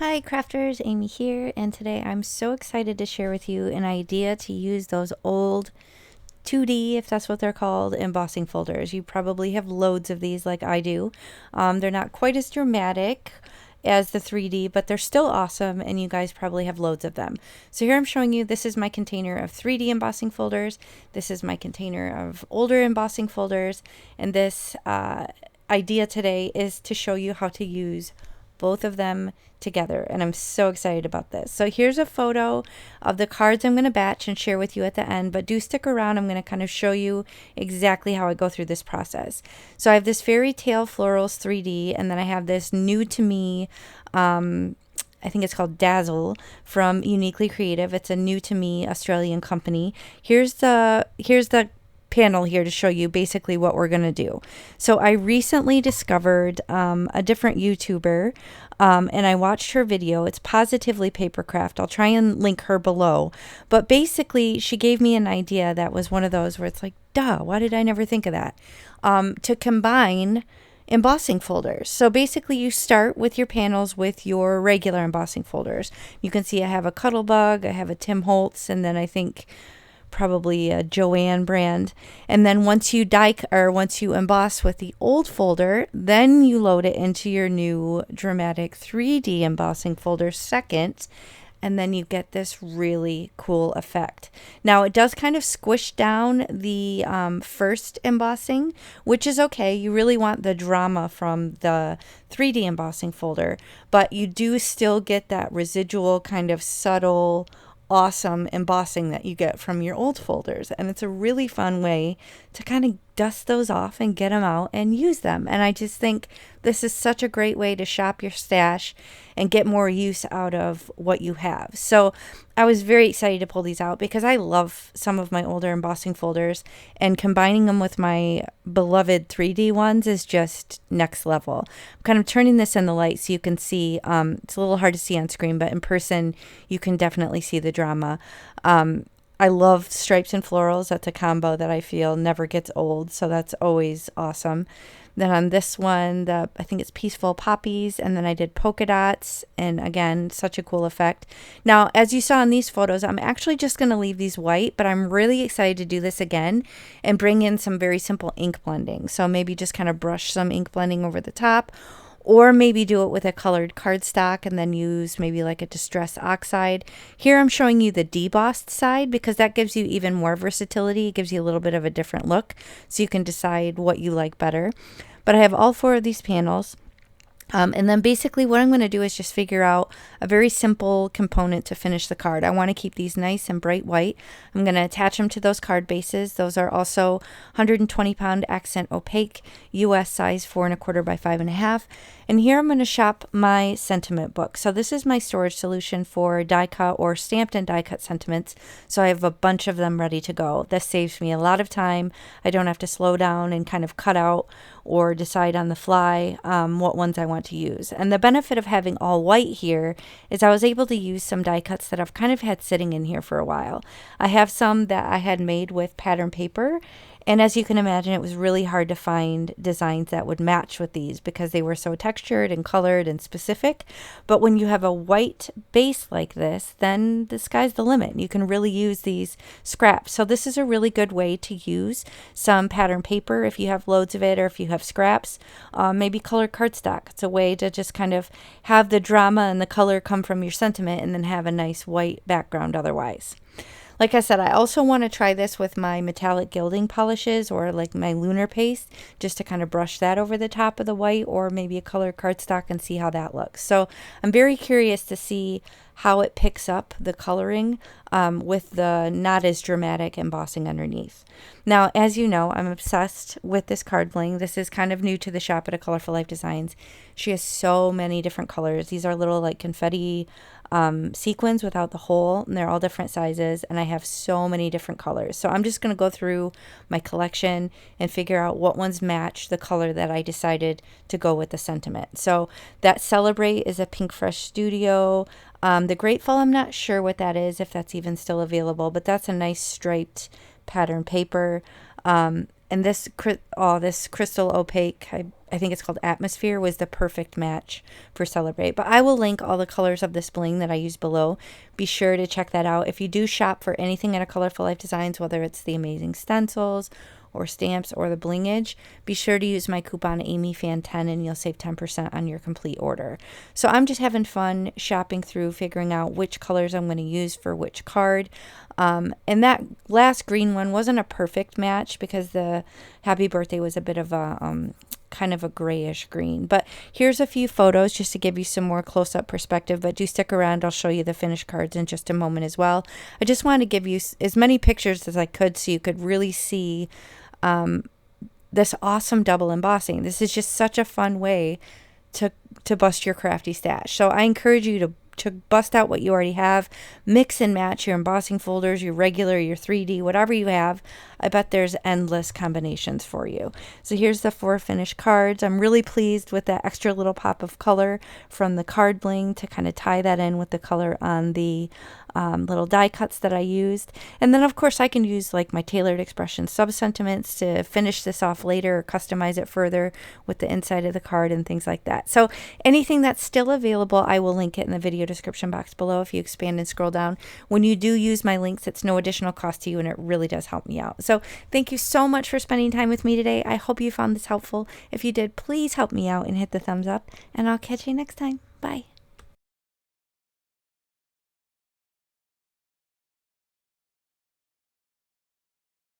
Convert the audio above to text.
Hi crafters, Amy here, and today I'm so excited to share with you an idea to use those old 2D, if that's what they're called, embossing folders. You probably have loads of these like I do. They're not quite as dramatic as the 3D, but they're still awesome, and you guys probably have loads of them. So here I'm showing you, this is my container of 3D embossing folders. This is my container of older embossing folders, and this idea today is to show you how to use both of them together, and I'm so excited about this. So here's a photo of the cards I'm going to batch and share with you at the end, but do stick around. I'm going to kind of show you exactly how I go through this process. So I have this Fairy Tale Florals 3D, and then I have this new to me I think it's called Dazzle from Uniquely Creative. It's a new to me Australian company. Here's the panel here to show you basically what we're going to do. So I recently discovered a different YouTuber, and I watched her video. It's Positively Papercraft. I'll try and link her below. But basically, she gave me an idea that was one of those where it's like, duh, why did I never think of that? To combine embossing folders. So basically you start with your panels with your regular embossing folders. You can see I have a Cuttlebug, I have a Tim Holtz, and then I think probably a Joanne brand. And then once you once you emboss with the old folder, then you load it into your new dramatic 3D embossing folder second, and then you get this really cool effect. Now it does kind of squish down the first embossing, which is okay. You really want the drama from the 3D embossing folder, but you do still get that residual kind of subtle awesome embossing that you get from your old folders, and it's a really fun way to kind of dust those off and get them out and use them. And I just think this is such a great way to shop your stash and get more use out of what you have. So I was very excited to pull these out because I love some of my older embossing folders, and combining them with my beloved 3D ones is just next level. I'm kind of turning this in the light so you can see. It's a little hard to see on screen, but in person you can definitely see the drama. I love stripes and florals. That's a combo that I feel never gets old, so that's always awesome. Then on this one, I think it's Peaceful Poppies, and then I did polka dots, and again, such a cool effect. Now, as you saw in these photos, I'm actually just going to leave these white, but I'm really excited to do this again and bring in some very simple ink blending. So maybe just kind of brush some ink blending over the top, or maybe do it with a colored cardstock and then use maybe like a distress oxide. Here I'm showing you the debossed side because that gives you even more versatility. It gives you a little bit of a different look, so you can decide what you like better. But I have all four of these panels. And then basically what I'm going to do is just figure out a very simple component to finish the card. I want to keep these nice and bright white. I'm going to attach them to those card bases. Those are also 120 pound accent opaque, US size 4 1/4 by 5 1/2. And here I'm going to shop my sentiment book. So this is my storage solution for die cut or stamped and die cut sentiments. So I have a bunch of them ready to go. This saves me a lot of time. I don't have to slow down and kind of cut out or decide on the fly what ones I want to use. And the benefit of having all white here is I was able to use some die cuts that I've kind of had sitting in here for a while. I have some that I had made with pattern paper, and as you can imagine, it was really hard to find designs that would match with these because they were so textured and colored and specific. But when you have a white base like this, then the sky's the limit. You can really use these scraps. So this is a really good way to use some pattern paper if you have loads of it, or if you have scraps, maybe colored cardstock. It's a way to just kind of have the drama and the color come from your sentiment and then have a nice white background otherwise. Like I said, I also want to try this with my metallic gilding polishes or like my lunar paste, just to kind of brush that over the top of the white, or maybe a colored cardstock, and see how that looks. So I'm very curious to see how it picks up the coloring with the not as dramatic embossing underneath. Now, as you know, I'm obsessed with this card bling. This is kind of new to the shop at A Colorful Life Designs. She has so many different colors. These are little like confetti sequins without the hole, and they're all different sizes, and I have so many different colors. So I'm just going to go through my collection and figure out what ones match the color that I decided to go with the sentiment. So that Celebrate is a Pink Fresh Studio. The Grateful, I'm not sure what that is, if that's even still available, but that's a nice striped pattern paper. And And this this crystal opaque, I think it's called Atmosphere, was the perfect match for Celebrate. But I will link all the colors of this bling that I use below. Be sure to check that out. If you do shop for anything at a Colorful Life Designs, whether it's the amazing stencils or stamps or the blingage, be sure to use my coupon AmyFan10 and you'll save 10% on your complete order. So I'm just having fun shopping through, figuring out which colors I'm going to use for which card. And that last green one wasn't a perfect match because the Happy Birthday was a bit of a kind of a grayish green. But here's a few photos just to give you some more close-up perspective, but do stick around. I'll show you the finished cards in just a moment as well. I just wanted to give you as many pictures as I could so you could really see this awesome double embossing. This is just such a fun way to bust your crafty stash. So I encourage you to bust out what you already have, mix and match your embossing folders, your regular, your 3D, whatever you have. I bet there's endless combinations for you. So here's the 4 finished cards. I'm really pleased with that extra little pop of color from the card bling to kind of tie that in with the color on the little die cuts that I used. And then of course I can use like my Tailored Expression sub-sentiments to finish this off later or customize it further with the inside of the card and things like that. So anything that's still available, I will link it in the video description box below if you expand and scroll down. When you do use my links, it's no additional cost to you and it really does help me out. So thank you so much for spending time with me today. I hope you found this helpful. If you did, please help me out and hit the thumbs up, and I'll catch you next time. Bye.